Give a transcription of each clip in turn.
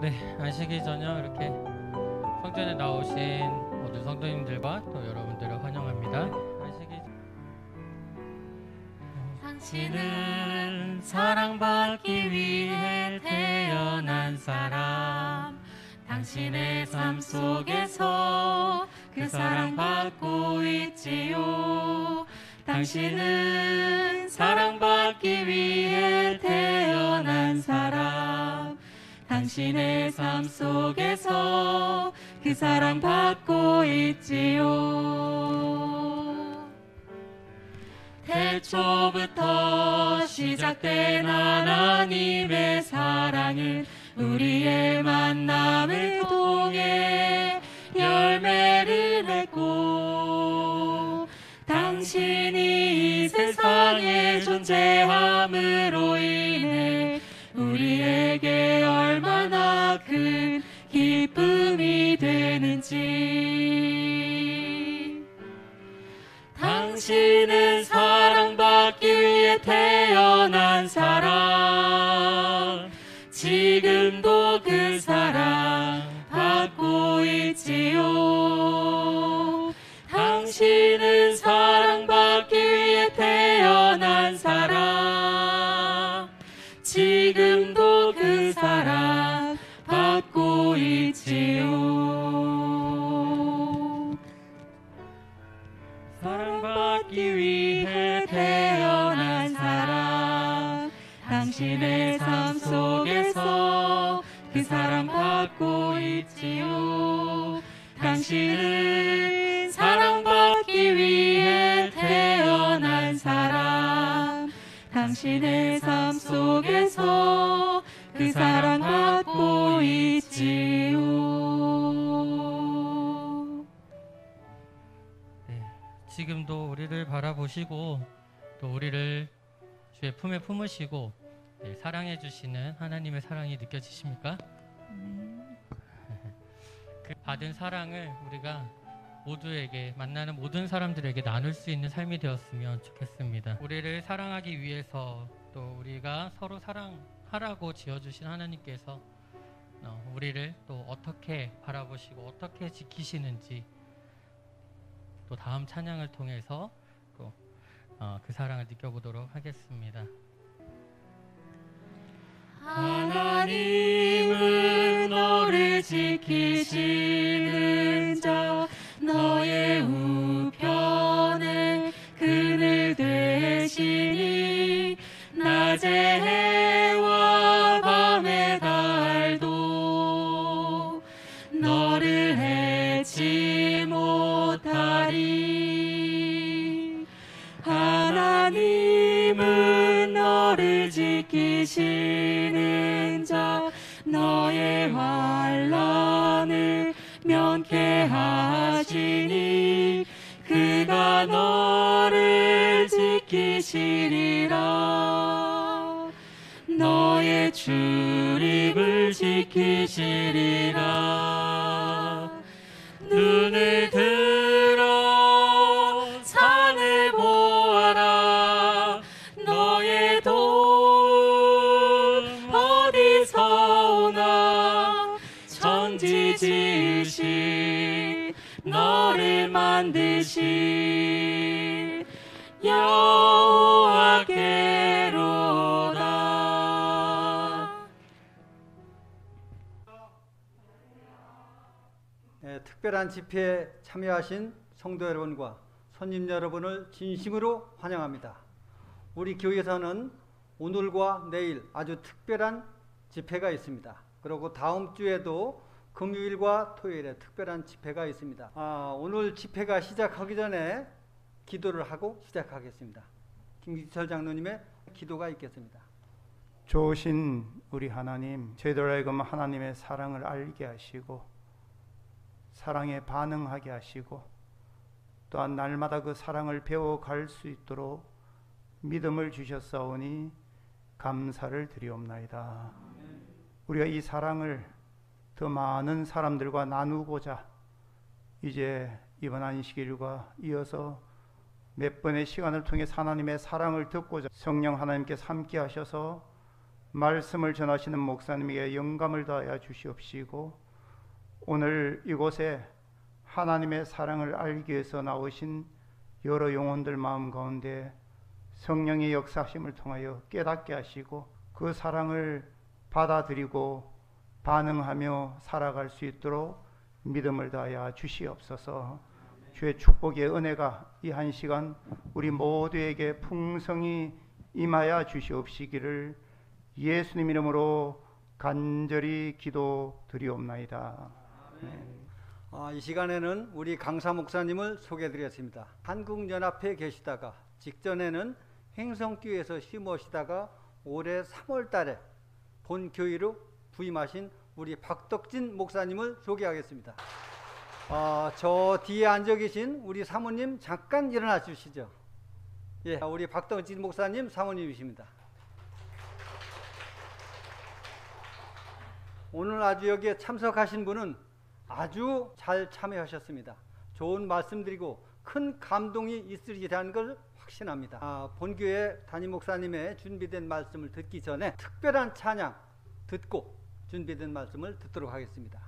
네, 안식일 저녁 이렇게 성전에 나오신 모든 성도님들과 또 여러분들을 환영합니다. 안식일 당신은 사랑받기 위해 태어난 사람, 당신의 삶 속에서 그 사랑받고 있지요. 당신은 사랑받기 위해 태어난 사람, 당신의 삶 속에서 그 사랑받고 있지요. 태초부터 시작된 하나님의 사랑은 우리의 만남을 통해 열매를 맺고, 당신이 이 세상에 존재함으로 인해 우리에게 얼마나 큰 기쁨이 되는지. 당신은 사랑받기 위해 태어난 사람, 지금도 그 사랑 받고 있지요. 당신은 사랑받기 위해 태어난 사람, 지금도 그 사랑 받고 있지요. 사랑받기 위해 태어난 사람, 당신의 삶 속에서 그 사랑 받고 있지요. 당신은 사랑받기 위해 태어난 사람, 당신의 삶 속에서 그 사랑 받고 있지요. 네, 지금도 우리를 바라보시고 또 우리를 주의 품에 품으시고 사랑해 주시는 하나님의 사랑이 느껴지십니까? 그 받은 사랑을 우리가 모두에게, 만나는 모든 사람들에게 나눌 수 있는 삶이 되었으면 좋겠습니다. 우리를 사랑하기 위해서 또 우리가 서로 사랑하라고 지어주신 하나님께서 우리를 또 어떻게 바라보시고 어떻게 지키시는지 또 다음 찬양을 통해서 또 그 사랑을 느껴보도록 하겠습니다. 하나님은 너를 지키시는 자, 너의 우편에 그늘 되시니, 낮의 해와 밤의 달도 너를 해치 못하리. 하나님은 너를 지키시는 자, 너의 환난을 면케하시니, 그가 너를 지키시리라. 너의 출입을 지키시리라. 눈을 들어 산을 보아라. 너의 도움 어디서 오나. 천지 지으신 너를 만드신 여호와께로다. 네, 특별한 집회에 참여하신 성도 여러분과 손님 여러분을 진심으로 환영합니다. 우리 교회에서는 오늘과 내일 아주 특별한 집회가 있습니다. 그리고 다음 주에도 금요일과 토요일에 특별한 집회가 있습니다. 오늘 집회가 시작하기 전에 기도를 하고 시작하겠습니다. 김기철 장로님의 기도가 있겠습니다. 좋으신 우리 하나님, 저희들에게 하나님의 사랑을 알게 하시고 사랑에 반응하게 하시고, 또한 날마다 그 사랑을 배워갈 수 있도록 믿음을 주셨사오니 감사를 드리옵나이다. 우리가 이 사랑을 더 많은 사람들과 나누고자 이제 이번 안식일과 이어서 몇 번의 시간을 통해 하나님의 사랑을 듣고자 성령 하나님께서 함께 하셔서 말씀을 전하시는 목사님에게 영감을 더하여 주시옵시고, 오늘 이곳에 하나님의 사랑을 알기 위해서 나오신 여러 영혼들 마음 가운데 성령의 역사심을 통하여 깨닫게 하시고 그 사랑을 받아들이고 반응하며 살아갈 수 있도록 믿음을 다하여 주시옵소서. 주의 축복의 은혜가 이 한 시간 우리 모두에게 풍성히 임하여 주시옵시기를 예수님 이름으로 간절히 기도드리옵나이다. 이 시간에는 우리 강사 목사님을 소개해드렸습니다. 한국연합회에 계시다가 직전에는 행성교회에서 심으시다가 올해 3월 달에 본교회로 부임하신 우리 박덕진 목사님을 소개하겠습니다. 저 뒤에 앉아 계신 우리 사모님 잠깐 일어나 주시죠. 예, 우리 박덕진 목사님 사모님이십니다. 오늘 아주 여기에 참석하신 분은 아주 잘 참여하셨습니다. 좋은 말씀드리고 큰 감동이 있으리라는 걸 확신합니다. 본교회 담임 목사님의 준비된 말씀을 듣기 전에 특별한 찬양 듣고 준비된 말씀을 듣도록 하겠습니다.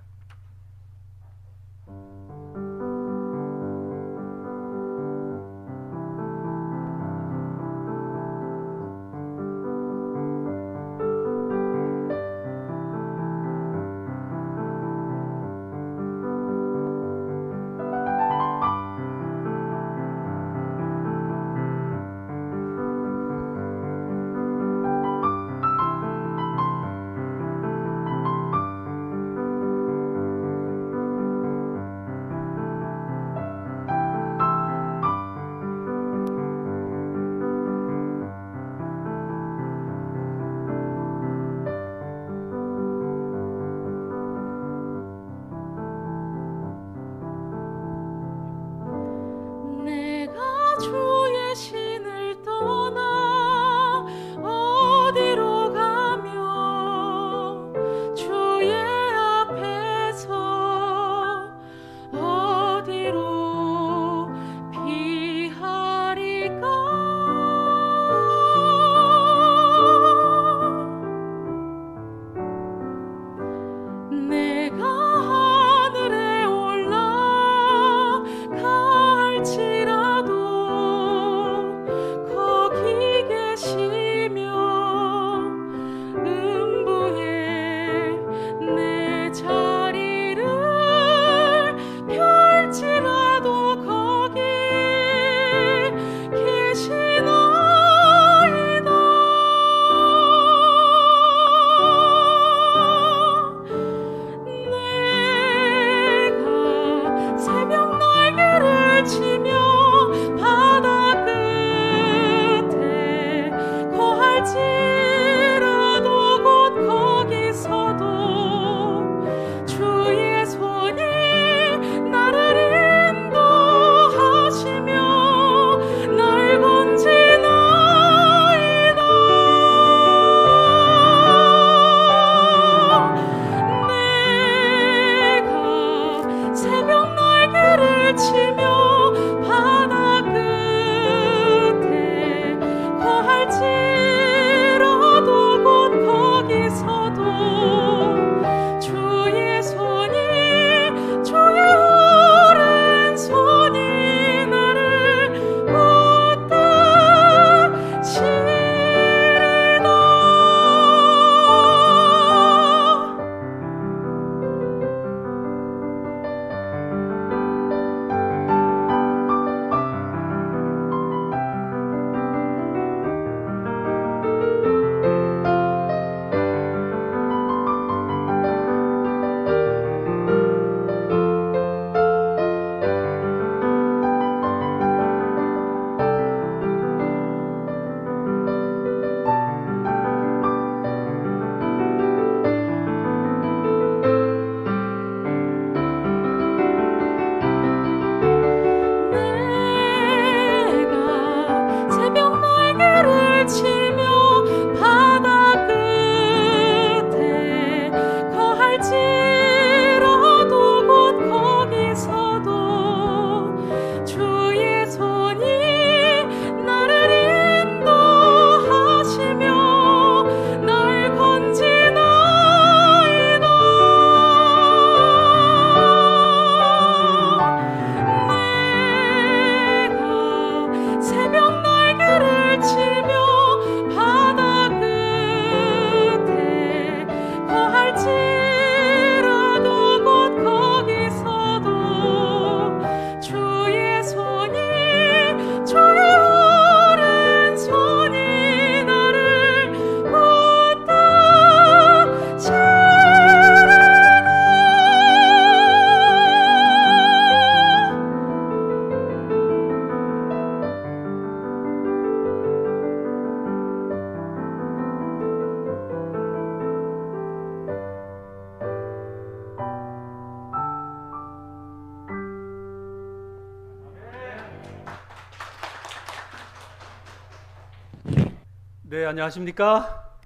네, 안녕하십니까?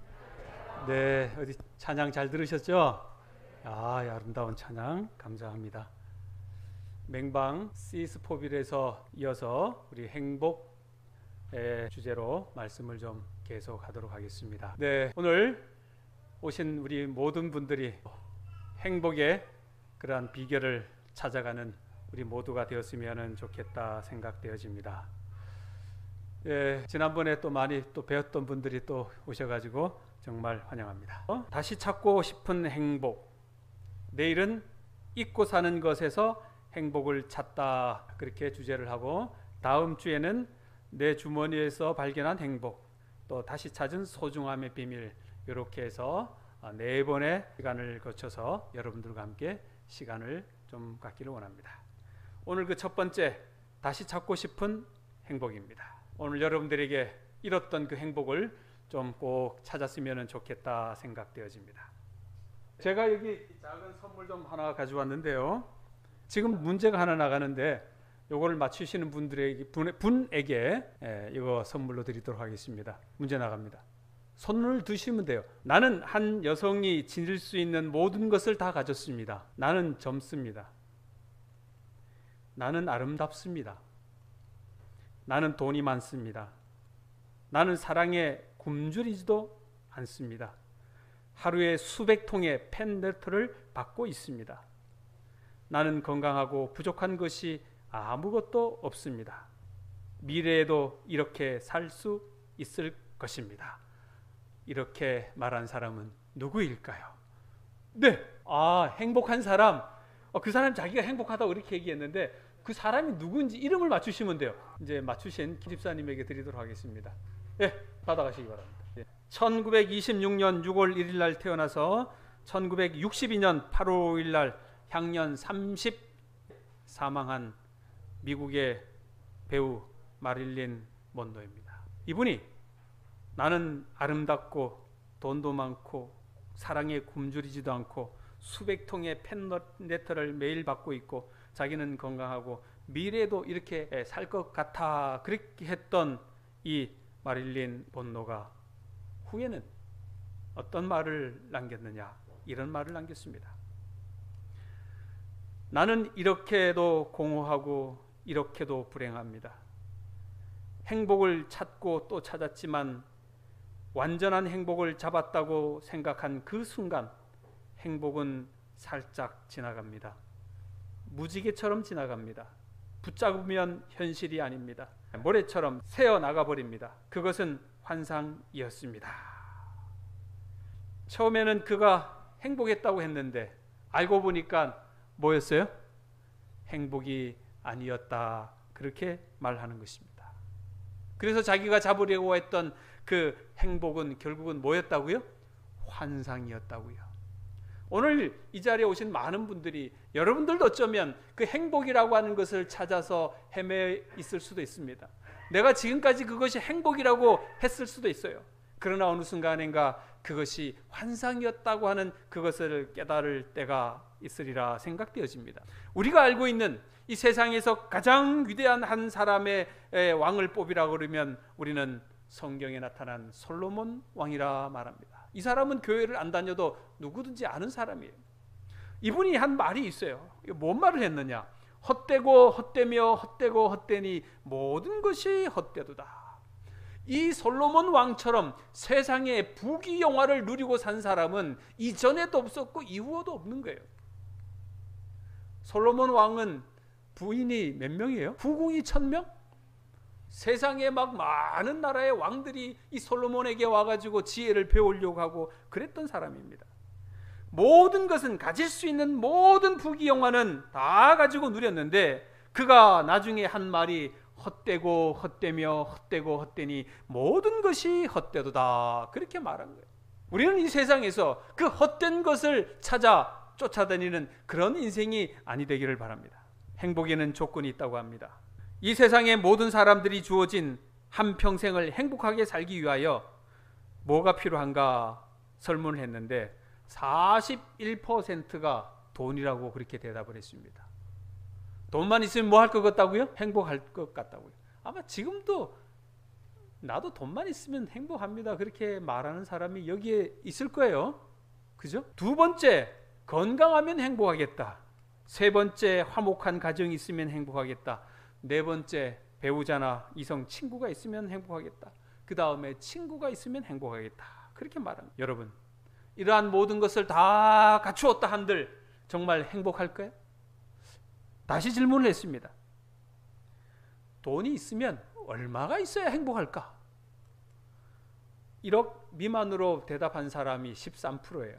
네, 어디 찬양 잘 들으셨죠? 아름다운 찬양 감사합니다. 맹방 시스포빌에서 이어서 우리 행복의 주제로 말씀을 좀 계속하도록 하겠습니다. 네, 오늘 오신 우리 모든 분들이 행복의 그러한 비결을 찾아가는 우리 모두가 되었으면 좋겠다 생각되어집니다. 예, 지난번에 또 많이 또 배웠던 분들이 또 오셔가지고 정말 환영합니다. 다시 찾고 싶은 행복. 내일은 잊고 사는 것에서 행복을 찾다, 그렇게 주제를 하고, 다음 주에는 내 주머니에서 발견한 행복, 또 다시 찾은 소중함의 비밀, 이렇게 해서 4번의 시간을 거쳐서 여러분들과 함께 시간을 좀 갖기를 원합니다. 오늘 그 첫 번째, 다시 찾고 싶은 행복입니다. 오늘 여러분들에게 잃었던 그 행복을 좀 꼭 찾았으면 좋겠다 생각되어집니다. 제가 여기 작은 선물 좀 하나 가져왔는데요. 지금 문제가 하나 나가는데 요거를 맞추시는 분에게 이거 선물로 드리도록 하겠습니다. 문제 나갑니다. 손을 드시면 돼요. 나는 한 여성이 지닐 수 있는 모든 것을 다 가졌습니다. 나는 젊습니다. 나는 아름답습니다. 나는 돈이 많습니다. 나는 사랑에 굶주리지도 않습니다. 하루에 수백 통의 팬레터를 받고 있습니다. 나는 건강하고 부족한 것이 아무것도 없습니다. 미래에도 이렇게 살 수 있을 것입니다. 이렇게 말한 사람은 누구일까요? 네, 행복한 사람. 그 사람 자기가 행복하다고 이렇게 얘기했는데 그 사람이 누구인지 이름을 맞추시면 돼요. 이제 맞추신 기집사님에게 드리도록 하겠습니다. 예, 받아가시기 바랍니다. 1926년 6월 1일 날 태어나서 1962년 8월 5일 날 향년 30 사망한 미국의 배우 마릴린 먼로입니다. 이분이 나는 아름답고 돈도 많고 사랑에 굶주리지도 않고 수백 통의 팬레터를 매일 받고 있고 자기는 건강하고 미래에도 이렇게 살 것 같아, 그렇게 했던 이 마릴린 먼로가 후에는 어떤 말을 남겼느냐, 이런 말을 남겼습니다. 나는 이렇게도 공허하고 이렇게도 불행합니다. 행복을 찾고 또 찾았지만 완전한 행복을 잡았다고 생각한 그 순간 행복은 살짝 지나갑니다. 무지개처럼 지나갑니다. 붙잡으면 현실이 아닙니다. 모래처럼 새어나가 버립니다. 그것은 환상이었습니다. 처음에는 그가 행복했다고 했는데 알고 보니까 뭐였어요? 행복이 아니었다, 그렇게 말하는 것입니다. 그래서 자기가 잡으려고 했던 그 행복은 결국은 뭐였다고요? 환상이었다고요. 오늘 이 자리에 오신 많은 분들이, 여러분들도 어쩌면 그 행복이라고 하는 것을 찾아서 헤매 있을 수도 있습니다. 내가 지금까지 그것이 행복이라고 했을 수도 있어요. 그러나 어느 순간인가 그것이 환상이었다고 하는 그것을 깨달을 때가 있으리라 생각되어집니다. 우리가 알고 있는 이 세상에서 가장 위대한 한 사람의 왕을 뽑으라고 그러면 우리는 성경에 나타난 솔로몬 왕이라 말합니다. 이 사람은 교회를 안 다녀도 누구든지 아는 사람이에요. 이분이 한 말이 있어요. 뭔 말을 했느냐? 헛되고 헛되며 헛되고 헛되니 모든 것이 헛되도다. 이 솔로몬 왕처럼 세상의 부귀영화를 누리고 산 사람은 이전에도 없었고 이후에도 없는 거예요. 솔로몬 왕은 부인이 몇 명이에요? 부궁이 1000명? 세상에 막 많은 나라의 왕들이 이 솔로몬에게 와가지고 지혜를 배우려고 하고 그랬던 사람입니다. 모든 것은, 가질 수 있는 모든 부귀영화는 다 가지고 누렸는데 그가 나중에 한 말이 헛되고 헛되며 헛되고 헛되니 모든 것이 헛되도다, 그렇게 말한 거예요. 우리는 이 세상에서 그 헛된 것을 찾아 쫓아다니는 그런 인생이 아니 되기를 바랍니다. 행복에는 조건이 있다고 합니다. 이 세상의 모든 사람들이 주어진 한평생을 행복하게 살기 위하여 뭐가 필요한가 설문을 했는데 41%가 돈이라고 그렇게 대답을 했습니다. 돈만 있으면 뭐 할 것 같다고요? 행복할 것 같다고요. 아마 지금도 나도 돈만 있으면 행복합니다. 그렇게 말하는 사람이 여기에 있을 거예요. 그죠? 두 번째, 건강하면 행복하겠다. 세 번째, 화목한 가정이 있으면 행복하겠다. 네 번째, 배우자나 이성 친구가 있으면 행복하겠다. 그 다음에 친구가 있으면 행복하겠다. 그렇게 말합니다. 여러분, 이러한 모든 것을 다 갖추었다 한들 정말 행복할까요? 다시 질문을 했습니다. 돈이 있으면 얼마가 있어야 행복할까? 1억 미만으로 대답한 사람이 13%예요.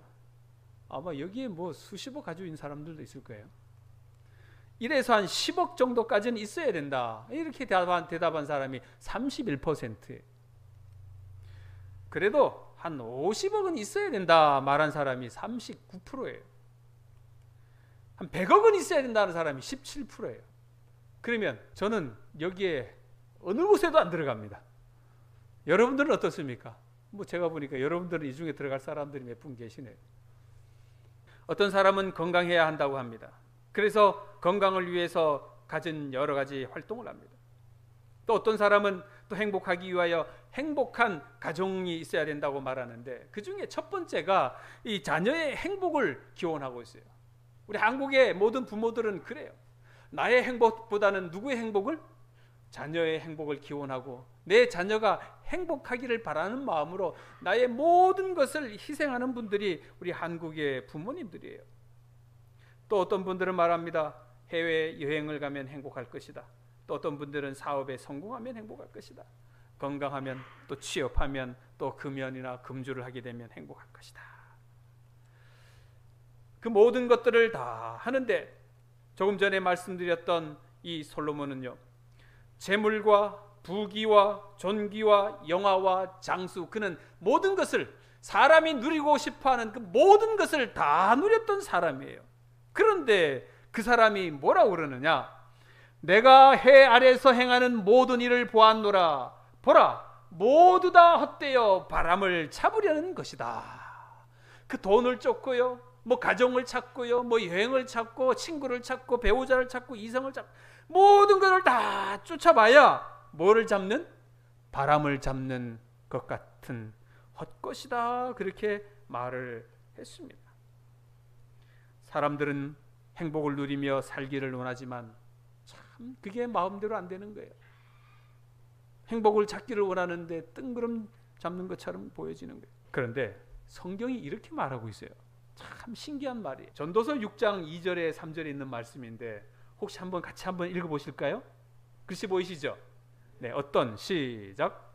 아마 여기에 뭐 수십억 가지고 있는 사람들도 있을 거예요. 이래서 한 10억 정도까지는 있어야 된다. 이렇게 대답한 사람이 31%예요. 그래도 한 50억은 있어야 된다 말한 사람이 39%예요. 한 100억은 있어야 된다는 사람이 17%예요. 그러면 저는 여기에 어느 곳에도 안 들어갑니다. 여러분들은 어떻습니까? 뭐 제가 보니까 여러분들은 이 중에 들어갈 사람들이 몇 분 계시네요. 어떤 사람은 건강해야 한다고 합니다. 그래서 건강을 위해서 가진 여러 가지 활동을 합니다. 또 어떤 사람은 또 행복하기 위하여 행복한 가정이 있어야 된다고 말하는데 그 중에 첫 번째가 이 자녀의 행복을 기원하고 있어요. 우리 한국의 모든 부모들은 그래요. 나의 행복보다는 누구의 행복을? 자녀의 행복을 기원하고 내 자녀가 행복하기를 바라는 마음으로 나의 모든 것을 희생하는 분들이 우리 한국의 부모님들이에요. 또 어떤 분들은 말합니다. 해외 여행을 가면 행복할 것이다. 또 어떤 분들은 사업에 성공하면 행복할 것이다. 건강하면 또 취업하면 또 금연이나 금주를 하게 되면 행복할 것이다. 그 모든 것들을 다 하는데 조금 전에 말씀드렸던 이 솔로몬은요, 재물과 부귀와 존귀와 영화와 장수, 그는 모든 것을, 사람이 누리고 싶어하는 그 모든 것을 다 누렸던 사람이에요. 그런데 그 사람이 뭐라고 그러느냐? 내가 해 아래서 행하는 모든 일을 보았노라. 보라, 모두 다 헛되어 바람을 잡으려는 것이다. 그 돈을 쫓고요, 뭐 가정을 찾고요, 뭐 여행을 찾고 친구를 찾고 배우자를 찾고 이성을 찾고 모든 것을 다 쫓아봐야 뭐를 잡는? 바람을 잡는 것 같은 헛것이다. 그렇게 말을 했습니다. 사람들은 행복을 누리며 살기를 원하지만 참 그게 마음대로 안 되는 거예요. 행복을 찾기를 원하는데 뜬구름 잡는 것처럼 보여지는 거예요. 그런데 성경이 이렇게 말하고 있어요. 참 신기한 말이에요. 전도서 6장 2절에 3절에 있는 말씀인데 혹시 같이 한번 읽어보실까요? 글씨 보이시죠? 네, 어떤 시작.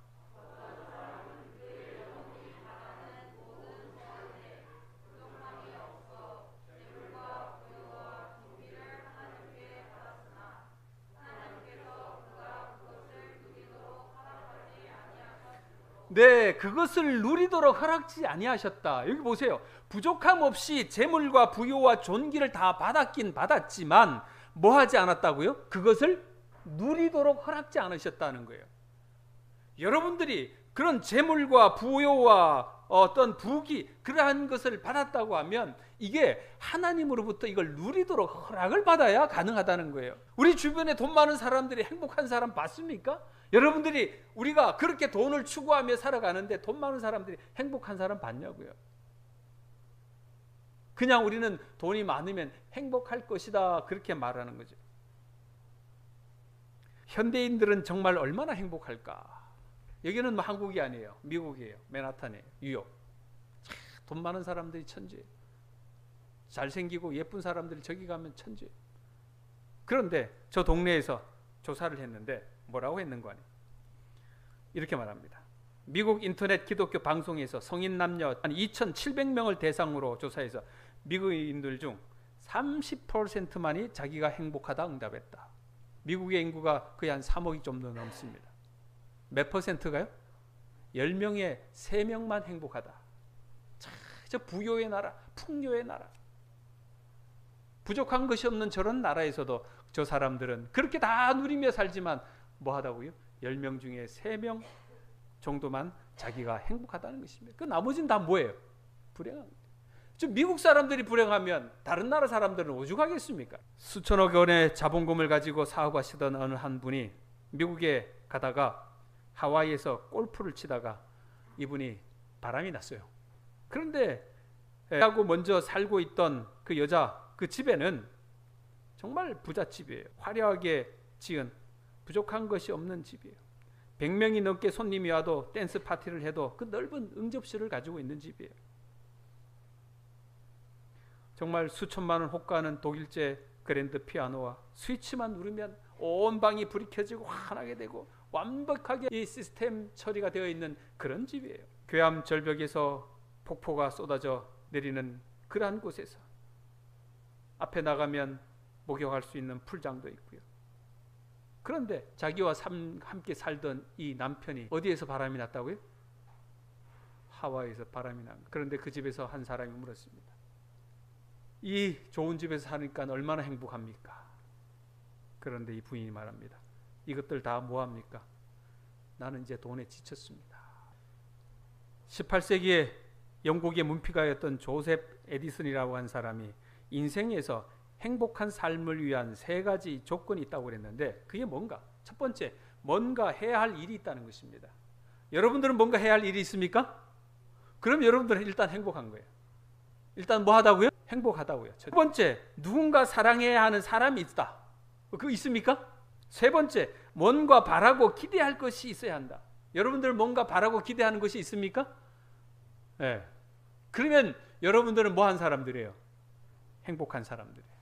네, 그것을 누리도록 허락지 아니하셨다. 여기 보세요. 부족함 없이 재물과 부요와 존귀를 다 받았긴 받았지만 뭐 하지 않았다고요? 그것을 누리도록 허락지 않으셨다는 거예요. 여러분들이 그런 재물과 부요와 어떤 부귀, 그러한 것을 받았다고 하면 이게 하나님으로부터 이걸 누리도록 허락을 받아야 가능하다는 거예요. 우리 주변에 돈 많은 사람들이 행복한 사람 봤습니까? 여러분들이 우리가 그렇게 돈을 추구하며 살아가는데 돈 많은 사람들이 행복한 사람 봤냐고요. 그냥 우리는 돈이 많으면 행복할 것이다 그렇게 말하는 거죠. 현대인들은 정말 얼마나 행복할까? 여기는 뭐 한국이 아니에요. 미국이에요. 맨하탄이에요. 뉴욕. 돈 많은 사람들이 천지예요. 잘생기고 예쁜 사람들이 저기 가면 천지예요. 그런데 저 동네에서 조사를 했는데 뭐라고 했는 거 아니에요? 이렇게 말합니다. 미국 인터넷 기독교 방송에서 성인 남녀 한 2,700명을 대상으로 조사해서 미국인들 중 30%만이 자기가 행복하다 응답했다. 미국의 인구가 거의 한 3억이 좀 더 넘습니다. 몇 퍼센트가요? 10명에 3명만 행복하다. 저 부요의 나라, 풍요의 나라. 부족한 것이 없는 저런 나라에서도 저 사람들은 그렇게 다 누리며 살지만 뭐 하다고요? 10명 중에 3명 정도만 자기가 행복하다는 것입니다. 그 나머지는 다 뭐예요? 불행합니다. 저 미국 사람들이 불행하면 다른 나라 사람들은 오죽하겠습니까? 수천억 원의 자본금을 가지고 사업하시던 어느 한 분이 미국에 가다가 하와이에서 골프를 치다가 이분이 바람이 났어요. 그런데 하고 먼저 살고 있던 그 여자 그 집에는 정말 부잣집이에요. 화려하게 지은 부족한 것이 없는 집이에요. 100명이 넘게 손님이 와도 댄스 파티를 해도 그 넓은 응접실을 가지고 있는 집이에요. 정말 수천만 원 호가하는 독일제 그랜드 피아노와 스위치만 누르면 온 방이 불이 켜지고 환하게 되고 완벽하게 이 시스템 처리가 되어 있는 그런 집이에요. 괴암 절벽에서 폭포가 쏟아져 내리는 그러한 곳에서 앞에 나가면 목욕할 수 있는 풀장도 있고요. 그런데 자기와 함께 살던 이 남편이 어디에서 바람이 났다고요? 하와이에서 바람이 난 거예요. 그런데 그 집에서 한 사람이 물었습니다. 이 좋은 집에서 사니까 얼마나 행복합니까? 그런데 이 부인이 말합니다. 이것들 다 뭐합니까? 나는 이제 돈에 지쳤습니다. 18세기에 영국의 문피가였던 조셉 에디슨이라고 한 사람이 인생에서 행복한 삶을 위한 3가지 조건이 있다고 그랬는데 그게 뭔가? 첫 번째, 뭔가 해야 할 일이 있다는 것입니다. 여러분들은 뭔가 해야 할 일이 있습니까? 그럼 여러분들은 일단 행복한 거예요. 일단 뭐 하다고요? 행복하다고요. 첫 번째, 누군가 사랑해야 하는 사람이 있다. 그거 있습니까? 세 번째, 뭔가 바라고 기대할 것이 있어야 한다. 여러분들 뭔가 바라고 기대하는 것이 있습니까? 네. 그러면 여러분들은 뭐 한 사람들이에요? 행복한 사람들이에요.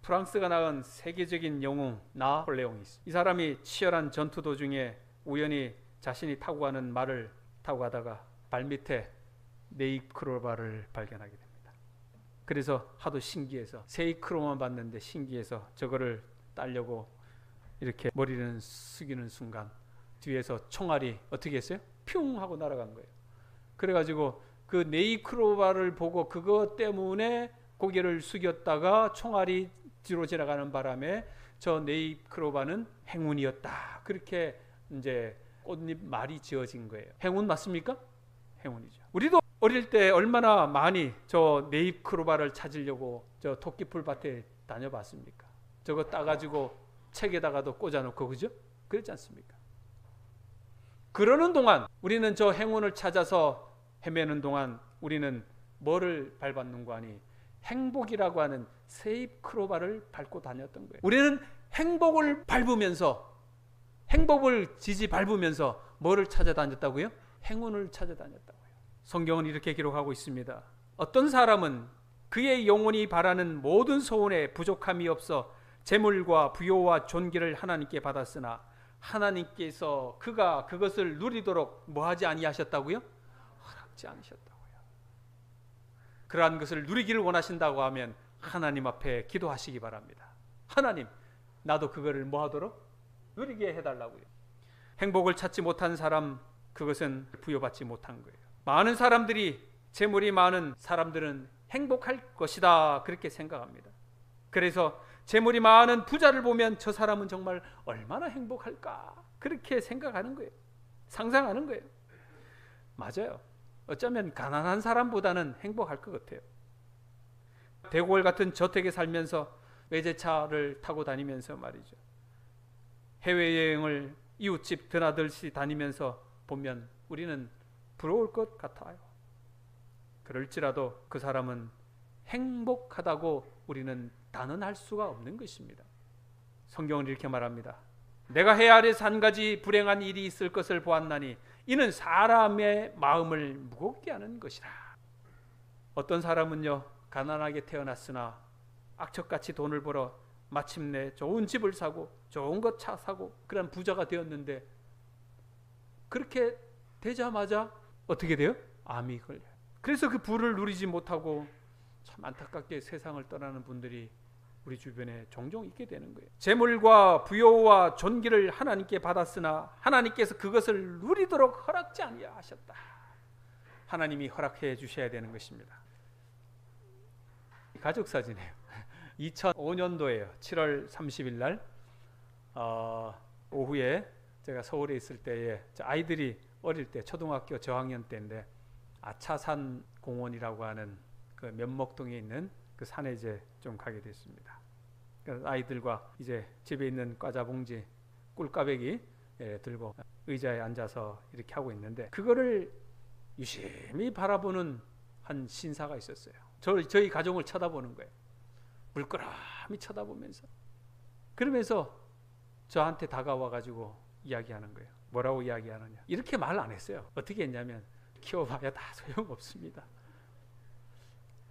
프랑스가 낳은 세계적인 영웅 나폴레옹이 있어요. 이 사람이 치열한 전투 도중에 우연히 자신이 타고 가는 말을 타고 가다가 발밑에 네잎크로바를 발견하게 됩니다. 그래서 하도 신기해서 세잎크로만 봤는데 신기해서 저거를 따려고 이렇게 머리를 숙이는 순간 뒤에서 총알이 어떻게 했어요? 퓨 하고 날아간 거예요. 그래가지고 그 네잎크로바를 보고 그것 때문에 고개를 숙였다가 총알이 뒤로 지나가는 바람에 저 네잎크로바는 행운이었다. 그렇게 이제 꽃잎 말이 지어진 거예요. 행운 맞습니까? 행운이죠. 우리도 어릴 때 얼마나 많이 저 네잎크로바를 찾으려고 저 토끼풀 밭에 다녀봤습니까? 저거 따가지고 책에다가도 꽂아놓고 그죠? 그렇지 않습니까? 그러는 동안 우리는 저 행운을 찾아서 헤매는 동안 우리는 뭐를 밟았는가 하니 행복이라고 하는 세잎크로바를 밟고 다녔던 거예요. 우리는 행복을 밟으면서 행복을 밟으면서 뭐를 찾아다녔다고요? 행운을 찾아다녔다고요. 성경은 이렇게 기록하고 있습니다. 어떤 사람은 그의 영혼이 바라는 모든 소원에 부족함이 없어 재물과 부요와 존귀를 하나님께 받았으나 하나님께서 그가 그것을 누리도록 뭐하지 아니하셨다고요? 허락지 않으셨다고요. 그러한 것을 누리기를 원하신다고 하면 하나님 앞에 기도하시기 바랍니다. 하나님, 나도 그거를 뭐하도록? 누리게 해달라고요. 행복을 찾지 못한 사람, 그것은 부여받지 못한 거예요. 많은 사람들이, 재물이 많은 사람들은 행복할 것이다 그렇게 생각합니다. 그래서 재물이 많은 부자를 보면 저 사람은 정말 얼마나 행복할까 그렇게 생각하는 거예요. 상상하는 거예요. 맞아요. 어쩌면 가난한 사람보다는 행복할 것 같아요. 대골 같은 저택에 살면서 외제차를 타고 다니면서 말이죠. 해외여행을 이웃집 드나들시 다니면서 보면 우리는 부러울 것 같아요. 그럴지라도 그 사람은 행복하다고 우리는 단언할 수가 없는 것입니다. 성경은 이렇게 말합니다. 내가 해 아래서 한 가지 불행한 일이 있을 것을 보았나니 이는 사람의 마음을 무겁게 하는 것이라. 어떤 사람은요, 가난하게 태어났으나 악척같이 돈을 벌어 마침내 좋은 집을 사고 좋은 것 차 사고 그런 부자가 되었는데 그렇게 되자마자 어떻게 돼요? 암이 걸려요. 그래서 그 부를 누리지 못하고 참 안타깝게 세상을 떠나는 분들이 우리 주변에 종종 있게 되는 거예요. 재물과 부요와 존귀를 하나님께 받았으나 하나님께서 그것을 누리도록 허락지 아니하셨다. 하나님이 허락해 주셔야 되는 것입니다. 가족 사진이에요. 2005년도에요. 7월 30일 날 오후에 제가 서울에 있을 때에 아이들이 어릴 때 초등학교 저학년 때인데 아차산 공원이라고 하는 그 면목동에 있는 그 산에 이제 좀 가게 됐습니다. 그래서 아이들과 이제 집에 있는 과자 봉지, 꿀까베기 들고 의자에 앉아서 이렇게 하고 있는데 그거를 유심히 바라보는 한 신사가 있었어요. 저희 가정을 쳐다보는 거예요. 물끄러미 쳐다보면서. 그러면서 저한테 다가와 가지고 이야기하는 거예요. 뭐라고 이야기하느냐. 이렇게 말 안 했어요. 어떻게 했냐면 키워봐야 다 소용없습니다.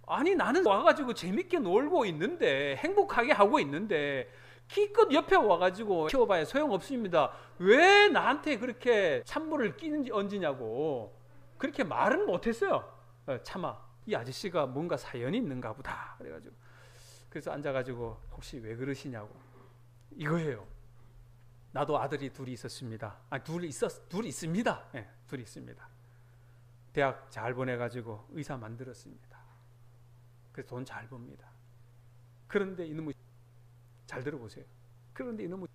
아니 나는 와가지고 재밌게 놀고 있는데 행복하게 하고 있는데 기껏 옆에 와가지고 키워봐야 소용없습니다. 왜 나한테 그렇게 찬물을 얹으냐고 그렇게 말은 못했어요. 차마 이 아저씨가 뭔가 사연이 있는가 보다 그래가지고 그래서 앉아가지고 혹시 왜 그러시냐고 이거예요. 나도 아들이 둘이 있었습니다. 둘이 있습니다. 네, 둘이 있습니다. 대학 잘 보내가지고 의사 만들었습니다. 그래서 돈 잘 법니다. 그런데 이놈의 잘 들어보세요. 그런데 이놈의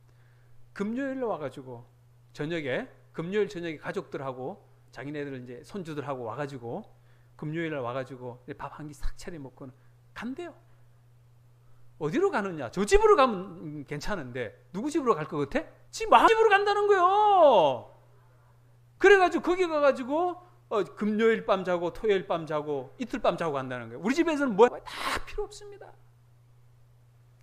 금요일에 와가지고 금요일 저녁에 가족들하고 자기네들 이제 손주들하고 와가지고 금요일에 와가지고 밥 한 끼 싹 차려 먹고는 간대요. 어디로 가느냐? 저 집으로 가면 괜찮은데 누구 집으로 갈 것 같아? 지 마음 집으로 간다는 거예요. 그래가지고 거기 가가지고 금요일 밤 자고 토요일 밤 자고 이틀 밤 자고 간다는 거예요. 우리 집에서는 뭐 다 필요 없습니다.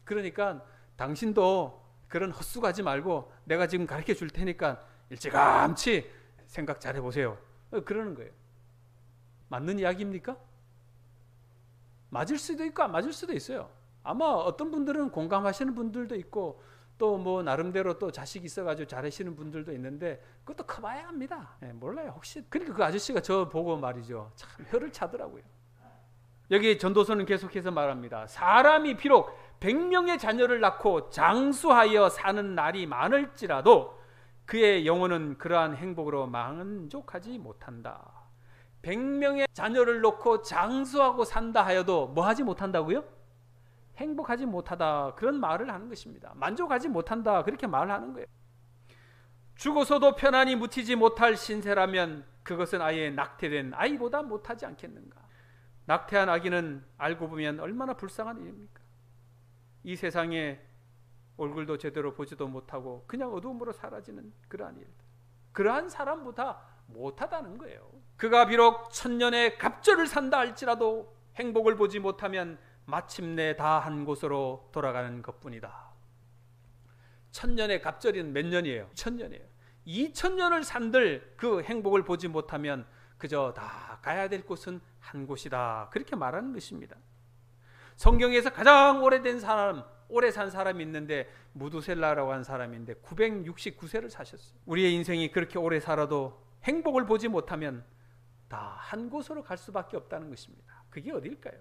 그러니까 당신도 그런 헛수고하지 말고 내가 지금 가르쳐 줄 테니까 일찌감치 생각 잘 해보세요. 그러는 거예요. 맞는 이야기입니까? 맞을 수도 있고 안 맞을 수도 있어요. 아마 어떤 분들은 공감하시는 분들도 있고 또 뭐 나름대로 또 자식 있어가지고 잘하시는 분들도 있는데 그것도 커봐야 합니다. 몰라요. 혹시 그러니까 그 아저씨가 저 보고 말이죠. 참 혀를 차더라고요. 여기 전도서는 계속해서 말합니다. 사람이 비록 100명의 자녀를 낳고 장수하여 사는 날이 많을지라도 그의 영혼은 그러한 행복으로 만족하지 못한다. 100명의 자녀를 놓고 장수하고 산다 하여도 뭐 하지 못한다고요? 행복하지 못하다. 그런 말을 하는 것입니다. 만족하지 못한다. 그렇게 말하는 거예요. 죽어서도 편안히 묻히지 못할 신세라면 그것은 아예 낙태된 아이보다 못하지 않겠는가. 낙태한 아기는 알고 보면 얼마나 불쌍한 일입니까? 이 세상에 얼굴도 제대로 보지도 못하고 그냥 어두움으로 사라지는 그러한 일. 그러한 사람보다 못하다는 거예요. 그가 비록 1000년의 갑절을 산다 할지라도 행복을 보지 못하면 마침내 다 한 곳으로 돌아가는 것뿐이다. 1000년의 갑절은 몇 년이에요? 2000년이에요. 2000년을 산들 그 행복을 보지 못하면 그저 다 가야 될 곳은 한 곳이다. 그렇게 말하는 것입니다. 성경에서 가장 오래 산 사람이 있는데 무두셀라라고 하는 사람인데 969세를 사셨어요. 우리의 인생이 그렇게 오래 살아도 행복을 보지 못하면 다 한 곳으로 갈 수밖에 없다는 것입니다. 그게 어딜까요?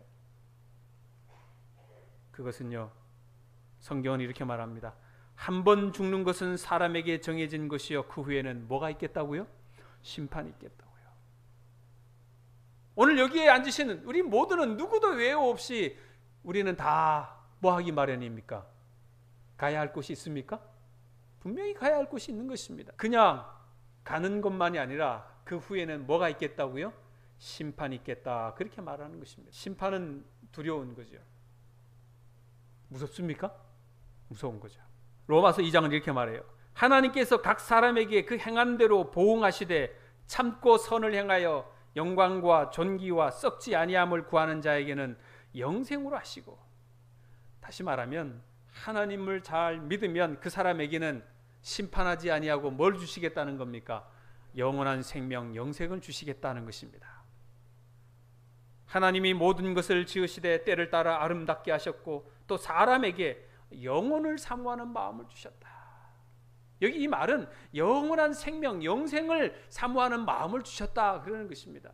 그것은요, 성경은 이렇게 말합니다. 한 번 죽는 것은 사람에게 정해진 것이요 그 후에는 뭐가 있겠다고요? 심판이 있겠다고요. 오늘 여기에 앉으시는 우리 모두는 누구도 외유 없이 우리는 다 뭐 하기 마련입니까? 가야 할 곳이 있습니까? 분명히 가야 할 곳이 있는 것입니다. 그냥 가는 것만이 아니라 그 후에는 뭐가 있겠다고요? 심판이 있겠다. 그렇게 말하는 것입니다. 심판은 두려운 거죠. 무섭습니까? 무서운 거죠. 로마서 2장은 이렇게 말해요. 하나님께서 각 사람에게 그 행한 대로 보응하시되 참고 선을 행하여 영광과 존귀와 썩지 아니함을 구하는 자에게는 영생으로 하시고, 다시 말하면 하나님을 잘 믿으면 그 사람에게는 심판하지 아니하고 뭘 주시겠다는 겁니까? 영원한 생명, 영생을 주시겠다는 것입니다. 하나님이 모든 것을 지으시되 때를 따라 아름답게 하셨고 또 사람에게 영혼을 사모하는 마음을 주셨다. 여기 이 말은 영원한 생명, 영생을 사모하는 마음을 주셨다 그러는 것입니다.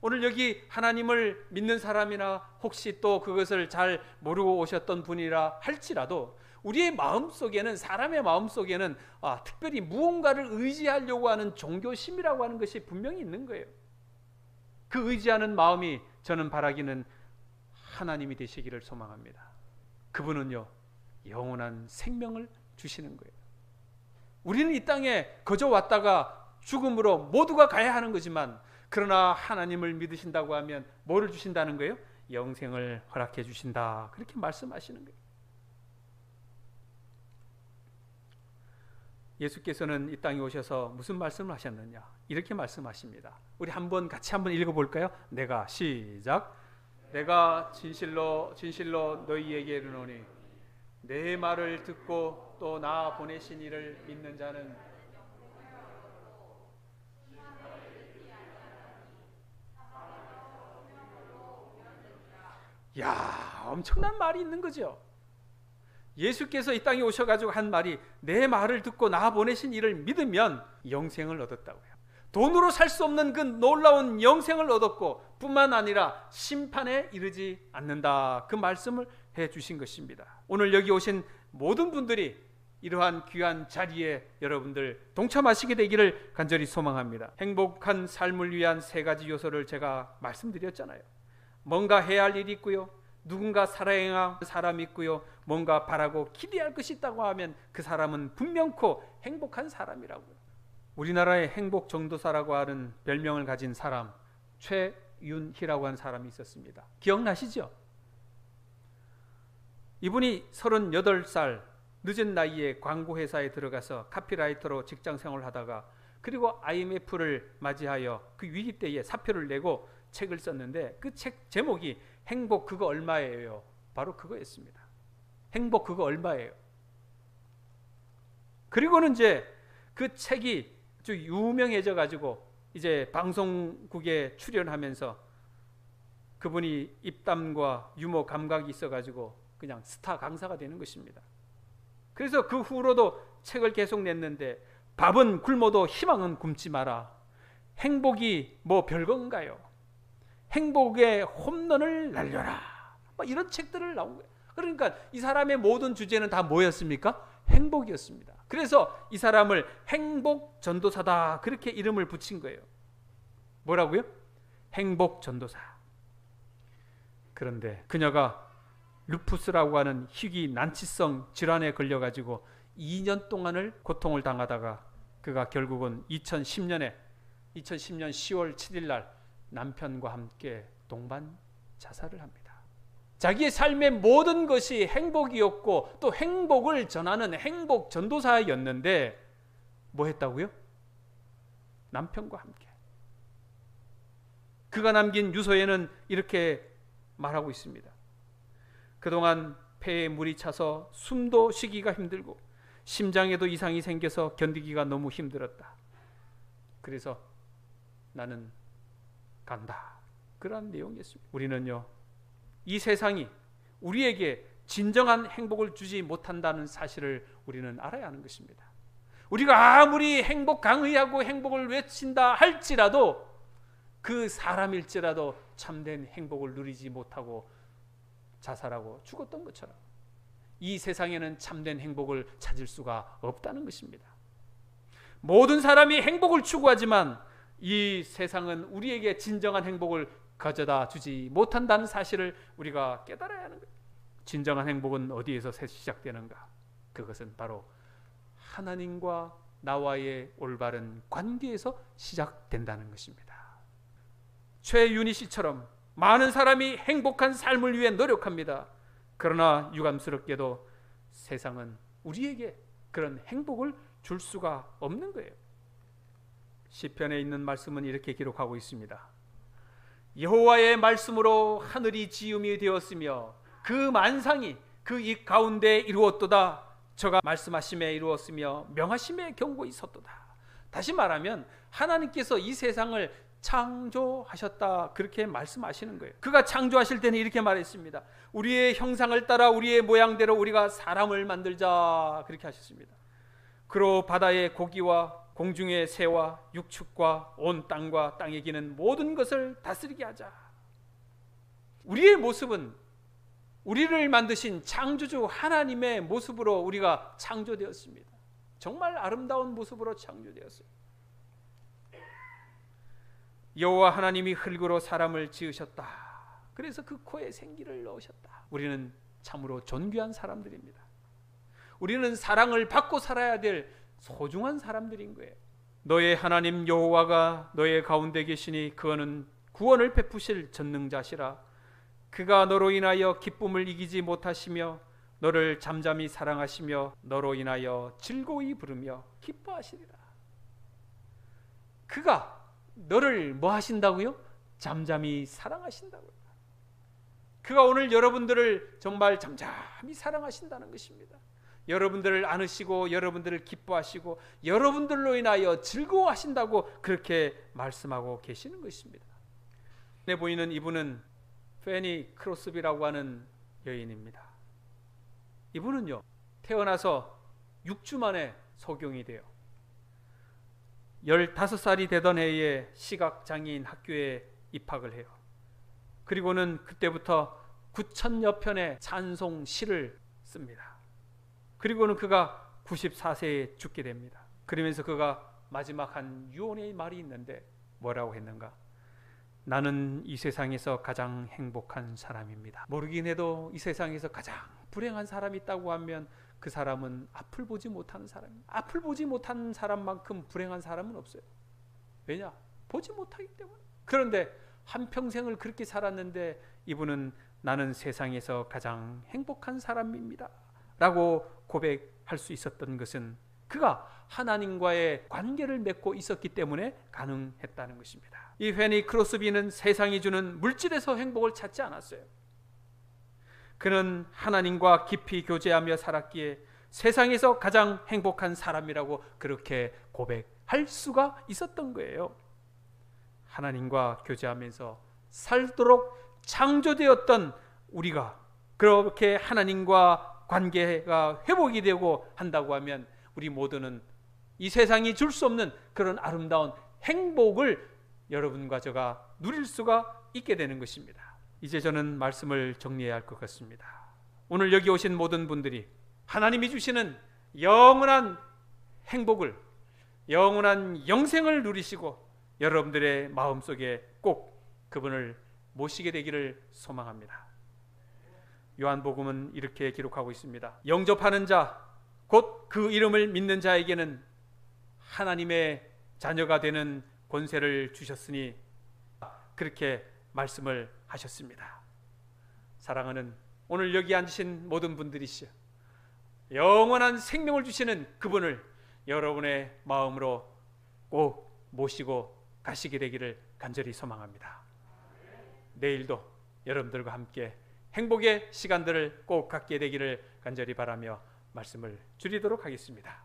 오늘 여기 하나님을 믿는 사람이나 혹시 또 그것을 잘 모르고 오셨던 분이라 할지라도 우리의 마음속에는, 사람의 마음속에는 특별히 무언가를 의지하려고 하는 종교심이라고 하는 것이 분명히 있는 거예요. 그 의지하는 마음이 저는 바라기는 하나님이 되시기를 소망합니다. 그분은요, 영원한 생명을 주시는 거예요. 우리는 이 땅에 거저 왔다가 죽음으로 모두가 가야 하는 거지만, 그러나 하나님을 믿으신다고 하면 뭐를 주신다는 거예요? 영생을 허락해 주신다. 그렇게 말씀하시는 거예요. 예수께서는 이 땅에 오셔서 무슨 말씀을 하셨느냐? 이렇게 말씀하십니다. 우리 같이 한번 읽어볼까요? 시작. 내가 진실로 너희에게 이르노니 내 말을 듣고 또 나 보내신 이를 믿는 자는 엄청난 말이 있는 거죠. 예수께서 이 땅에 오셔가지고 한 말이 내 말을 듣고 나 보내신 이를 믿으면 영생을 얻었다고요. 돈으로 살 수 없는 그 놀라운 영생을 얻었고 뿐만 아니라 심판에 이르지 않는다. 그 말씀을 해주신 것입니다. 오늘 여기 오신 모든 분들이 이러한 귀한 자리에 여러분들 동참하시게 되기를 간절히 소망합니다. 행복한 삶을 위한 3가지 요소를 제가 말씀드렸잖아요. 뭔가 해야 할 일이 있고요, 누군가 살아야 할 사람이 있고요, 뭔가 바라고 기대할 것이 있다고 하면 그 사람은 분명코 행복한 사람이라고요. 우리나라의 행복 전도사라고 하는 별명을 가진 사람, 최윤희라고 하는 사람이 있었습니다. 기억나시죠? 이분이 38살 늦은 나이에 광고회사에 들어가서 카피라이터로 직장 생활을 하다가 그리고 IMF를 맞이하여 그 위기 때에 사표를 내고 책을 썼는데 그 책 제목이 행복 그거 얼마예요? 바로 그거였습니다. 행복 그거 얼마예요? 그리고는 이제 그 책이 아주 유명해져 가지고 이제 방송국에 출연하면서 그분이 입담과 유머 감각이 있어 가지고 그냥 스타 강사가 되는 것입니다. 그래서 그 후로도 책을 계속 냈는데 밥은 굶어도 희망은 굶지 마라. 행복이 뭐 별건가요? 행복의 홈런을 날려라. 이런 책들을 나온 거예요. 그러니까 이 사람의 모든 주제는 다 뭐였습니까? 행복이었습니다. 그래서 이 사람을 행복 전도사다 그렇게 이름을 붙인 거예요. 뭐라고요? 행복 전도사. 그런데 그녀가 루푸스라고 하는 희귀 난치성 질환에 걸려가지고 2년 동안을 고통을 당하다가 그가 결국은 2010년 10월 7일 날 남편과 함께 동반 자살을 합니다. 자기의 삶의 모든 것이 행복이었고 또 행복을 전하는 행복 전도사였는데 뭐 했다고요? 남편과 함께. 그가 남긴 유서에는 이렇게 말하고 있습니다. 그동안 폐에 물이 차서 숨도 쉬기가 힘들고 심장에도 이상이 생겨서 견디기가 너무 힘들었다. 그래서 나는 간다. 그런 내용이었습니다. 우리는요, 이 세상이 우리에게 진정한 행복을 주지 못한다는 사실을 우리는 알아야 하는 것입니다. 우리가 아무리 행복 강의하고 행복을 외친다 할지라도 그 사람일지라도 참된 행복을 누리지 못하고 자살하고 죽었던 것처럼 이 세상에는 참된 행복을 찾을 수가 없다는 것입니다. 모든 사람이 행복을 추구하지만 이 세상은 우리에게 진정한 행복을 가져다 주지 못한다는 사실을 우리가 깨달아야 하는 거예요. 진정한 행복은 어디에서 시작되는가? 그것은 바로 하나님과 나와의 올바른 관계에서 시작된다는 것입니다. 최윤희 씨처럼 많은 사람이 행복한 삶을 위해 노력합니다. 그러나 유감스럽게도 세상은 우리에게 그런 행복을 줄 수가 없는 거예요. 시편에 있는 말씀은 이렇게 기록하고 있습니다. 여호와의 말씀으로 하늘이 지음이 되었으며 그 만상이 그 입 가운데 이루었도다. 저가 말씀하심에 이루었으며 명하심에 경고 있었도다. 다시 말하면 하나님께서 이 세상을 창조하셨다 그렇게 말씀하시는 거예요. 그가 창조하실 때는 이렇게 말했습니다. 우리의 형상을 따라 우리의 모양대로 우리가 사람을 만들자 그렇게 하셨습니다. 그로 바다의 고기와 공중의 새와 육축과 온 땅과 땅에 기는 모든 것을 다스리게 하자. 우리의 모습은 우리를 만드신 창조주 하나님의 모습으로 우리가 창조되었습니다. 정말 아름다운 모습으로 창조되었어요. 여호와 하나님이 흙으로 사람을 지으셨다. 그래서 그 코에 생기를 넣으셨다. 우리는 참으로 존귀한 사람들입니다. 우리는 사랑을 받고 살아야 될 소중한 사람들인 거예요. 너의 하나님 여호와가 너의 가운데 계시니 그는 구원을 베푸실 전능자시라. 그가 너로 인하여 기쁨을 이기지 못하시며 너를 잠잠히 사랑하시며 너로 인하여 즐거이 부르며 기뻐하시리라. 그가 너를 뭐 하신다고요? 잠잠히 사랑하신다고요. 그가 오늘 여러분들을 정말 잠잠히 사랑하신다는 것입니다. 여러분들을 안으시고 여러분들을 기뻐하시고 여러분들로 인하여 즐거워하신다고 그렇게 말씀하고 계시는 것입니다. 내 보이는 이분은 페니 크로스비라고 하는 여인입니다. 이분은요, 태어나서 6주 만에 소경이 돼요. 15살이 되던 해에 시각장애인 학교에 입학을 해요. 그리고는 그때부터 9,000여 편의 찬송 시를 씁니다. 그리고는 그가 94세에 죽게 됩니다. 그러면서 그가 마지막 한 유언의 말이 있는데 뭐라고 했는가? 나는 이 세상에서 가장 행복한 사람입니다. 모르긴 해도 이 세상에서 가장 불행한 사람이 있다고 하면 그 사람은 앞을 보지 못하는 사람입니다. 앞을 보지 못하는 사람만큼 불행한 사람은 없어요. 왜냐? 보지 못하기 때문에. 그런데 한평생을 그렇게 살았는데 이분은 나는 세상에서 가장 행복한 사람입니다 라고 고백할 수 있었던 것은 그가 하나님과의 관계를 맺고 있었기 때문에 가능했다는 것입니다. 이 페니 크로스비는 세상이 주는 물질에서 행복을 찾지 않았어요. 그는 하나님과 깊이 교제하며 살았기에 세상에서 가장 행복한 사람이라고 그렇게 고백할 수가 있었던 거예요. 하나님과 교제하면서 살도록 창조되었던 우리가 그렇게 하나님과 관계가 회복이 되고 한다고 하면 우리 모두는 이 세상이 줄 수 없는 그런 아름다운 행복을 여러분과 제가 누릴 수가 있게 되는 것입니다. 이제 저는 말씀을 정리해야 할 것 같습니다. 오늘 여기 오신 모든 분들이 하나님이 주시는 영원한 행복을, 영원한 영생을 누리시고 여러분들의 마음속에 꼭 그분을 모시게 되기를 소망합니다. 요한복음은 이렇게 기록하고 있습니다. 영접하는 자, 곧 그 이름을 믿는 자에게는 하나님의 자녀가 되는 권세를 주셨으니 그렇게 말씀을 하셨습니다. 사랑하는 오늘 여기 앉으신 모든 분들이시여, 영원한 생명을 주시는 그분을 여러분의 마음으로 꼭 모시고 가시게 되기를 간절히 소망합니다. 내일도 여러분들과 함께 행복의 시간들을 꼭 갖게 되기를 간절히 바라며 말씀을 줄이도록 하겠습니다.